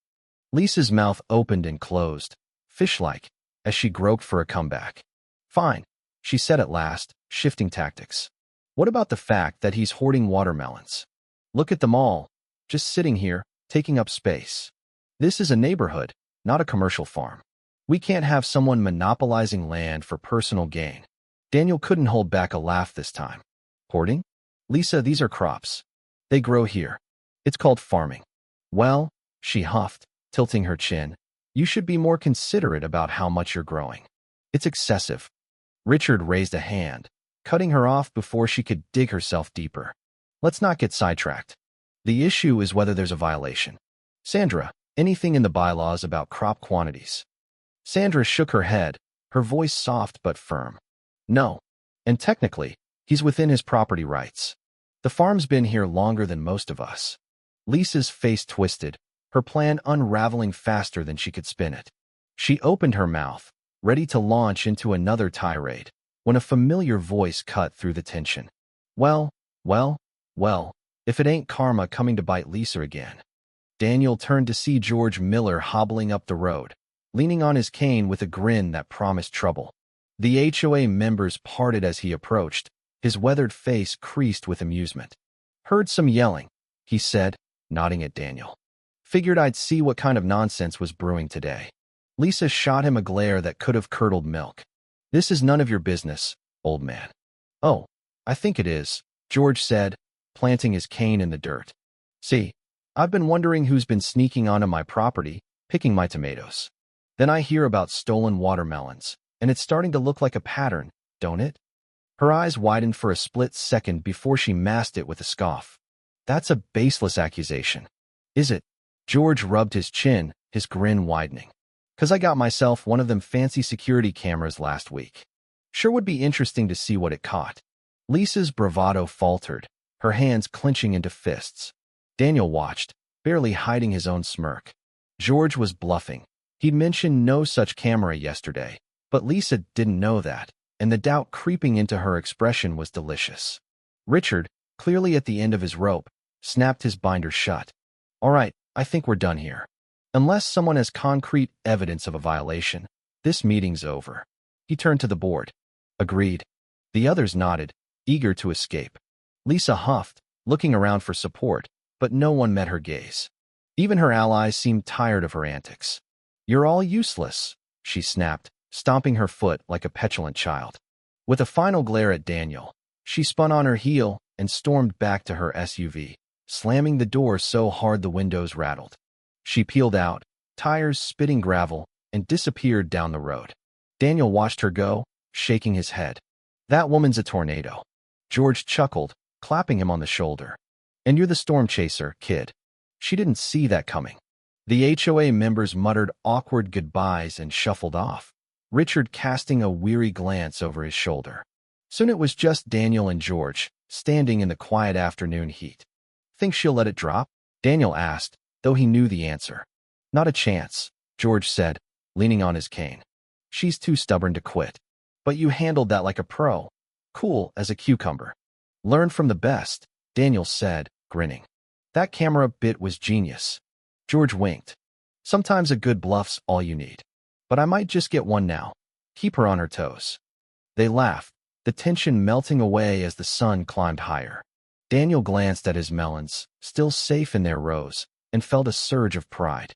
Lisa's mouth opened and closed, fish-like, as she groped for a comeback. "Fine," she said at last, shifting tactics. "What about the fact that he's hoarding watermelons? Look at them all, just sitting here, taking up space. This is a neighborhood, not a commercial farm. We can't have someone monopolizing land for personal gain." Daniel couldn't hold back a laugh this time. "Hoarding? Lisa, these are crops. They grow here. It's called farming." "Well," she huffed, tilting her chin, "you should be more considerate about how much you're growing. It's excessive." Richard raised a hand, cutting her off before she could dig herself deeper. "Let's not get sidetracked. The issue is whether there's a violation. Sandra, anything in the bylaws about crop quantities?" Sandra shook her head, her voice soft but firm. "No. And technically, he's within his property rights. The farm's been here longer than most of us." Lisa's face twisted, her plan unraveling faster than she could spin it. She opened her mouth, ready to launch into another tirade, when a familiar voice cut through the tension. Well, well, well, if it ain't karma coming to bite Lisa again. Daniel turned to see George Miller hobbling up the road, leaning on his cane with a grin that promised trouble. The HOA members parted as he approached, his weathered face creased with amusement. Heard some yelling, he said, nodding at Daniel. Figured I'd see what kind of nonsense was brewing today. Lisa shot him a glare that could have curdled milk. This is none of your business, old man. Oh, I think it is, George said, planting his cane in the dirt. See, I've been wondering who's been sneaking onto my property, picking my tomatoes. Then I hear about stolen watermelons, and it's starting to look like a pattern, don't it? Her eyes widened for a split second before she masked it with a scoff. That's a baseless accusation. Is it? George rubbed his chin, his grin widening. 'Cause I got myself one of them fancy security cameras last week. Sure would be interesting to see what it caught. Lisa's bravado faltered, her hands clenching into fists. Daniel watched, barely hiding his own smirk. George was bluffing. He'd mentioned no such camera yesterday, but Lisa didn't know that, and the doubt creeping into her expression was delicious. Richard, clearly at the end of his rope, snapped his binder shut. All right, I think we're done here. Unless someone has concrete evidence of a violation, this meeting's over. He turned to the board. Agreed. The others nodded, eager to escape. Lisa huffed, looking around for support, but no one met her gaze. Even her allies seemed tired of her antics. You're all useless, she snapped, stomping her foot like a petulant child. With a final glare at Daniel, she spun on her heel and stormed back to her SUV, slamming the door so hard the windows rattled. She peeled out, tires spitting gravel, and disappeared down the road. Daniel watched her go, shaking his head. That woman's a tornado. George chuckled, clapping him on the shoulder. And you're the storm chaser, kid. She didn't see that coming. The HOA members muttered awkward goodbyes and shuffled off, Richard casting a weary glance over his shoulder. Soon it was just Daniel and George, standing in the quiet afternoon heat. Think she'll let it drop? Daniel asked, though he knew the answer. Not a chance, George said, leaning on his cane. She's too stubborn to quit. But you handled that like a pro. Cool as a cucumber. Learn from the best, Daniel said, grinning. That camera bit was genius. George winked. Sometimes a good bluff's all you need. But I might just get one now. Keep her on her toes. They laughed, the tension melting away as the sun climbed higher. Daniel glanced at his melons, still safe in their rows, and felt a surge of pride.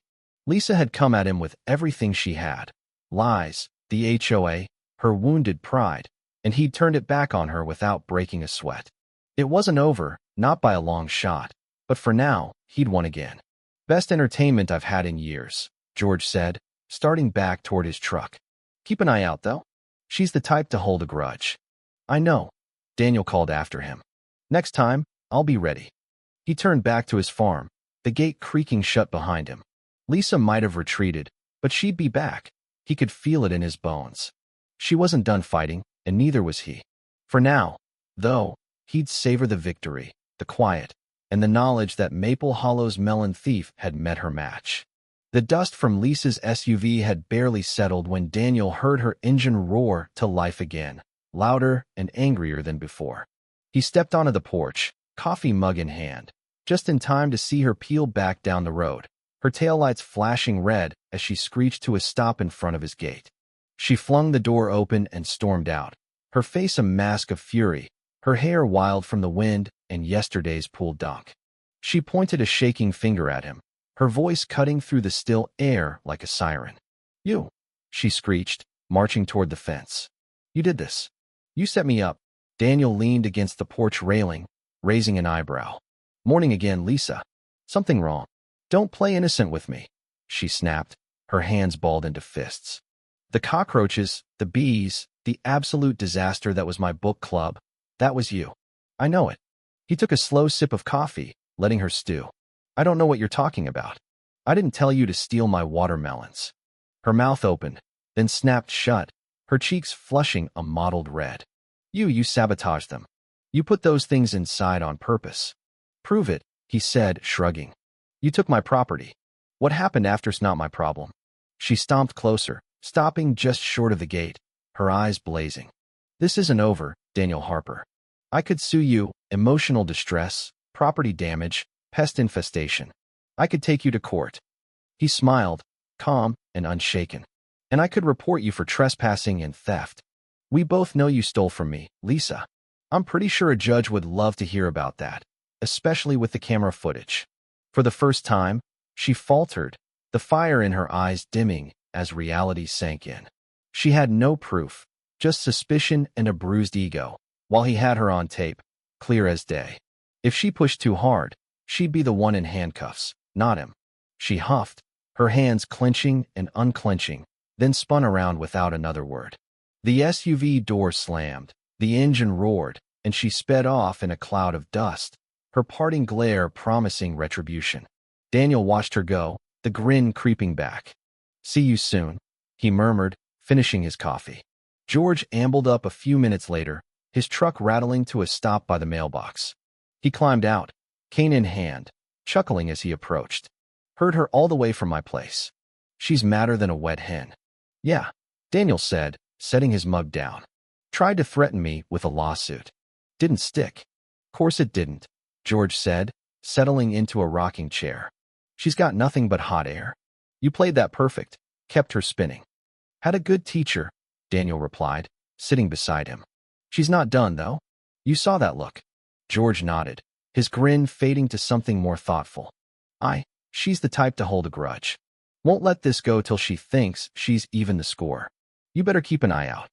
Lisa had come at him with everything she had. Lies, the HOA, her wounded pride, and he'd turned it back on her without breaking a sweat. It wasn't over, not by a long shot, but for now, he'd won again. Best entertainment I've had in years, George said, starting back toward his truck. Keep an eye out, though. She's the type to hold a grudge. I know, Daniel called after him. Next time, I'll be ready. He turned back to his farm, the gate creaking shut behind him. Lisa might have retreated, but she'd be back. He could feel it in his bones. She wasn't done fighting, and neither was he. For now, though, he'd savor the victory, the quiet, and the knowledge that Maple Hollow's melon thief had met her match. The dust from Lisa's SUV had barely settled when Daniel heard her engine roar to life again, louder and angrier than before. He stepped onto the porch, coffee mug in hand, just in time to see her peel back down the road, her taillights flashing red as she screeched to a stop in front of his gate. She flung the door open and stormed out, her face a mask of fury, her hair wild from the wind and yesterday's pool dunk. She pointed a shaking finger at him, her voice cutting through the still air like a siren. You, she screeched, marching toward the fence. You did this. You set me up. Daniel leaned against the porch railing, raising an eyebrow. Morning again, Lisa. Something wrong. Don't play innocent with me, she snapped, her hands balled into fists. The cockroaches, the bees, the absolute disaster that was my book club, that was you. I know it. He took a slow sip of coffee, letting her stew. I don't know what you're talking about. I didn't tell you to steal my watermelons. Her mouth opened, then snapped shut, her cheeks flushing a mottled red. You sabotaged them. You put those things inside on purpose. Prove it, he said, shrugging. You took my property. What happened after's not my problem. She stomped closer, stopping just short of the gate, her eyes blazing. This isn't over, Daniel Harper. I could sue you, emotional distress, property damage, pest infestation. I could take you to court. He smiled, calm and unshaken. And I could report you for trespassing and theft. We both know you stole from me, Lisa. I'm pretty sure a judge would love to hear about that, especially with the camera footage. For the first time, she faltered, the fire in her eyes dimming as reality sank in. She had no proof, just suspicion and a bruised ego, while he had her on tape, clear as day. If she pushed too hard, she'd be the one in handcuffs, not him. She huffed, her hands clenching and unclenching, then spun around without another word. The SUV door slammed, the engine roared, and she sped off in a cloud of dust, her parting glare promising retribution. Daniel watched her go, the grin creeping back. See you soon, he murmured, finishing his coffee. George ambled up a few minutes later, his truck rattling to a stop by the mailbox. He climbed out, cane in hand, chuckling as he approached. Heard her all the way from my place. She's madder than a wet hen. Yeah, Daniel said, setting his mug down. Tried to threaten me with a lawsuit. Didn't stick. Course it didn't, George said, settling into a rocking chair. She's got nothing but hot air. You played that perfect, kept her spinning. Had a good teacher, Daniel replied, sitting beside him. She's not done, though. You saw that look. George nodded, his grin fading to something more thoughtful. She's the type to hold a grudge. Won't let this go till she thinks she's even the score. You better keep an eye out.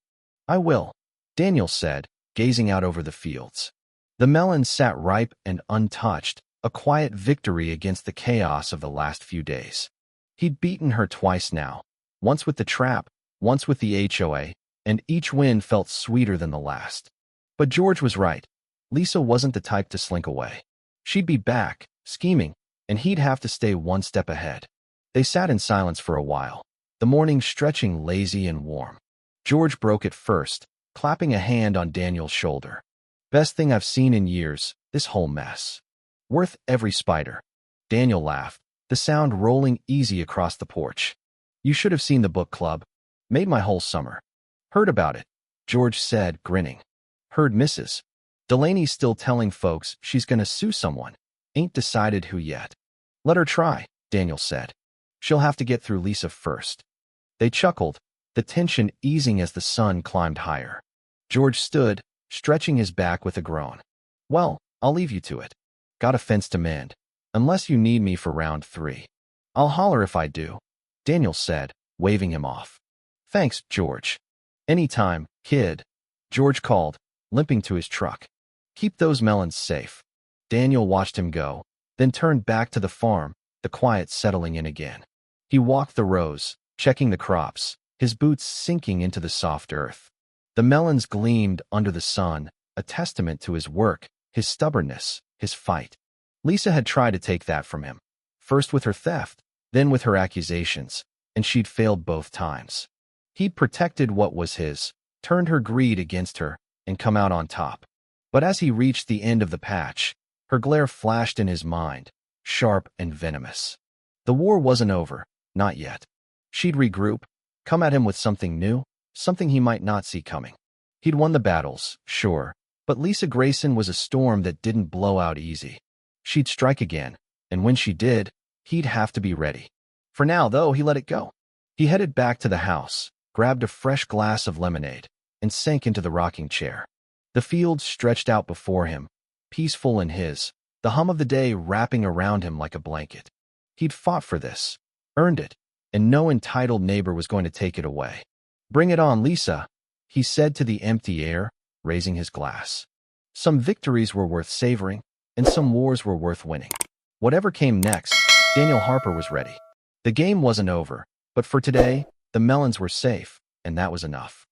I will, Daniel said, gazing out over the fields. The melons sat ripe and untouched, a quiet victory against the chaos of the last few days. He'd beaten her twice now, once with the trap, once with the HOA, and each win felt sweeter than the last. But George was right. Lisa wasn't the type to slink away. She'd be back, scheming, and he'd have to stay one step ahead. They sat in silence for a while, the morning stretching lazy and warm. George broke it first, clapping a hand on Daniel's shoulder. Best thing I've seen in years, this whole mess. Worth every spider. Daniel laughed, the sound rolling easy across the porch. You should have seen the book club. Made my whole summer. Heard about it, George said, grinning. Heard Mrs. Delaney's still telling folks she's gonna sue someone. Ain't decided who yet. Let her try, Daniel said. She'll have to get through Lisa first. They chuckled, the tension easing as the sun climbed higher. George stood, stretching his back with a groan. Well, I'll leave you to it. Got a fence to mend. Unless you need me for round 3. I'll holler if I do, Daniel said, waving him off. Thanks, George. Anytime, kid, George called, limping to his truck. Keep those melons safe. Daniel watched him go, then turned back to the farm, the quiet settling in again. He walked the rows, checking the crops, his boots sinking into the soft earth. The melons gleamed under the sun, a testament to his work, his stubbornness, his fight. Lisa had tried to take that from him, first with her theft, then with her accusations, and she'd failed both times. He'd protected what was his, turned her greed against her, and come out on top. But as he reached the end of the patch, her glare flashed in his mind, sharp and venomous. The war wasn't over, not yet. She'd regroup, come at him with something new, something he might not see coming. He'd won the battles, sure, but Lisa Grayson was a storm that didn't blow out easy. She'd strike again, and when she did, he'd have to be ready. For now, though, he let it go. He headed back to the house, grabbed a fresh glass of lemonade, and sank into the rocking chair. The fields stretched out before him, peaceful in his, the hum of the day wrapping around him like a blanket. He'd fought for this, earned it, and no entitled neighbor was going to take it away. Bring it on, Lisa, he said to the empty air, raising his glass. Some victories were worth savoring, and some wars were worth winning. Whatever came next, Daniel Harper was ready. The game wasn't over, but for today, the melons were safe, and that was enough.